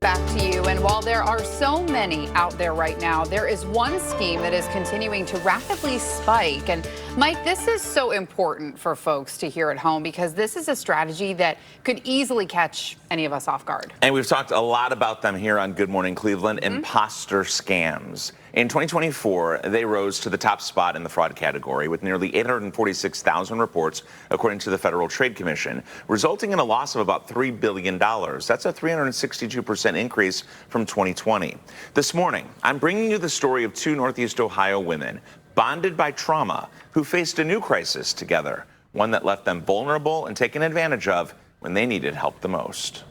Back to you. And while there are so many out there right now, there is one scheme that is continuing to rapidly spike. And Mike, this is so important for folks to hear at home because this is a strategy that could easily catch any of us off guard. And we've talked a lot about them here on Good Morning Cleveland, imposter scams. In 2024, they rose to the top spot in the fraud category with nearly 846,000 reports, according to the Federal Trade Commission, resulting in a loss of about $3 billion. That's a 362% increase from 2020. This morning, I'm bringing you the story of two Northeast Ohio women bonded by trauma who faced a new crisis together, one that left them vulnerable and taken advantage of when they needed help the most.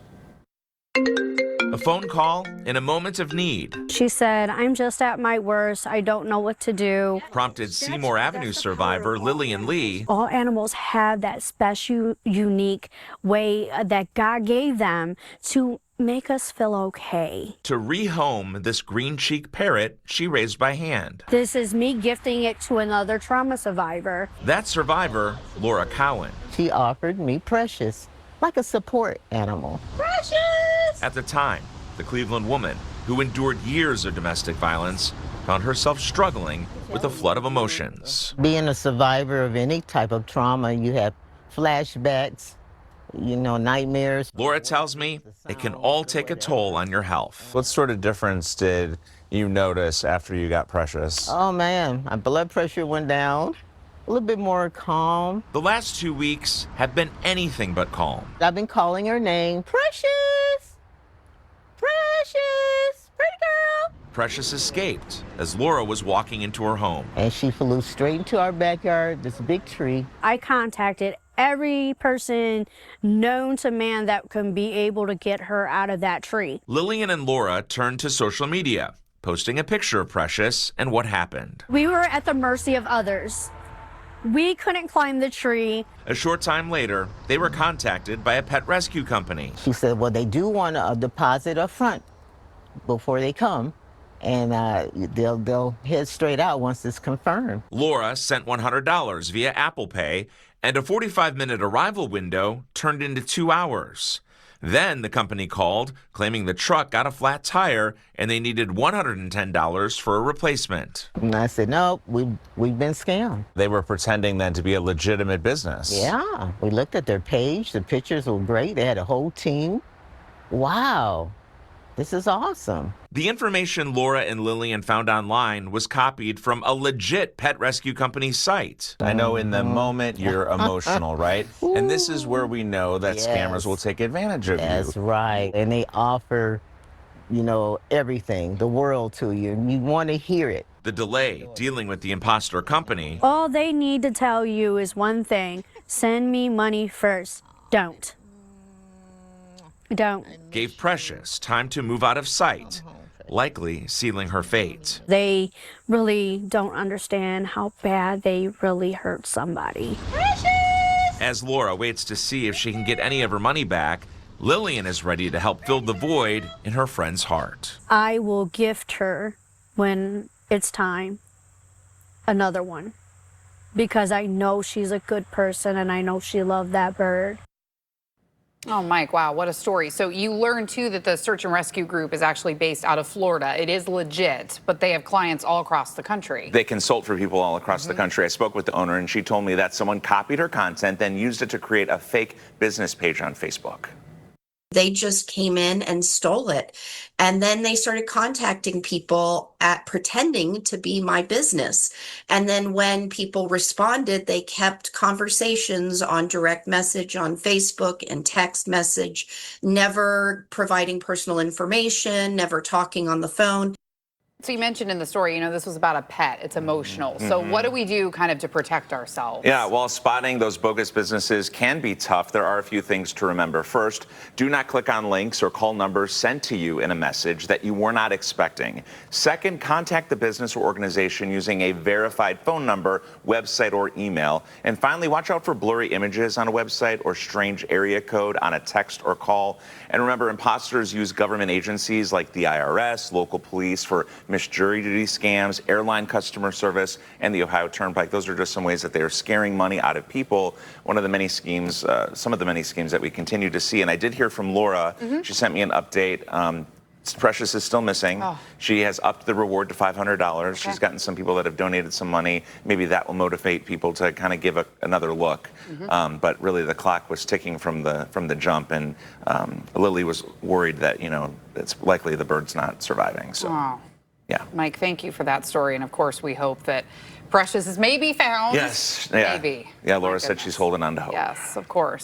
A phone call in a moment of need. She said, "I'm just at my worst. I don't know what to do." Prompted Seymour Avenue survivor Lillian Lee. All animals have that special, unique way that God gave them to make us feel okay. To rehome this green cheek parrot she raised by hand. This is me gifting it to another trauma survivor. That survivor, Laura Cowan. She offered me Precious, like a support animal. Precious! At the time, the Cleveland woman, who endured years of domestic violence, found herself struggling with a flood of emotions. Being a survivor of any type of trauma, you have flashbacks, nightmares. Laura tells me it can all take a toll on your health. What sort of difference did you notice after you got Precious? Oh man, my blood pressure went down, a little bit more calm. The last 2 weeks have been anything but calm. I've been calling her name, Precious, Precious, pretty girl. Precious escaped as Laura was walking into her home. And she flew straight into our backyard, this big tree. I contacted every person known to man that can be able to get her out of that tree. Lillian and Laura turned to social media, posting a picture of Precious and what happened. We were at the mercy of others. We couldn't climb the tree. A short time later, they were contacted by a pet rescue company. She said, well, they do want a deposit up front before they come, and they'll head straight out once it's confirmed. Laura sent $100 via Apple Pay, and a 45-minute arrival window turned into 2 hours. Then the company called, claiming the truck got a flat tire and they needed $110 for a replacement. And I said, no, we've been scammed. They were pretending then to be a legitimate business. Yeah, we looked at their page. The pictures were great. They had a whole team. Wow. This is awesome. The information Laura and Lillian found online was copied from a legit pet rescue company's site. I know in the moment you're emotional, right? And this is where we know that Yes. scammers will take advantage of That's you. right. And they offer, everything, the world to you, and you want to hear it. The delay dealing with the imposter company. All they need to tell you is one thing: send me money first. Don't. Gave Precious time to move out of sight, likely sealing her fate. They really don't understand how bad they really hurt somebody. As Laura waits to see if she can get any of her money back, Lillian is ready to help fill the void in her friend's heart. I will gift her, when it's time, another one, because I know she's a good person and I know she loved that bird. Oh, Mike, wow, what a story. So you learned, too, that the search and rescue group is actually based out of Florida. It is legit, but they have clients all across the country. They consult for people all across the country. I spoke with the owner, and she told me that someone copied her content, then used it to create a fake business page on Facebook. They just came in and stole it. And then they started contacting people at pretending to be my business. And then when people responded, they kept conversations on direct message on Facebook and text message, never providing personal information, never talking on the phone. So you mentioned in the story, this was about a pet. It's emotional. So what do we do kind of to protect ourselves? Yeah, while spotting those bogus businesses can be tough, there are a few things to remember. First, do not click on links or call numbers sent to you in a message that you were not expecting. Second, contact the business or organization using a verified phone number, website, or email. And finally, watch out for blurry images on a website or strange area code on a text or call. And remember, imposters use government agencies like the IRS, local police for missed jury duty scams, airline customer service, and the Ohio Turnpike. Those are just some ways that they are scaring money out of people. One of the many schemes, some of the many schemes that we continue to see. And I did hear from Laura. She sent me an update. Precious is still missing. Oh. She has upped the reward to $500. She's gotten some people that have donated some money. Maybe that will motivate people to kind of give another look. But really, the clock was ticking from the jump, and Lily was worried that it's likely the bird's not surviving. So, Oh. yeah. Mike, thank you for that story, and of course, we hope that Precious is maybe found. Yes. Yeah. Maybe. Yeah. Laura My said goodness. she's holding on to hope. Yes, of course.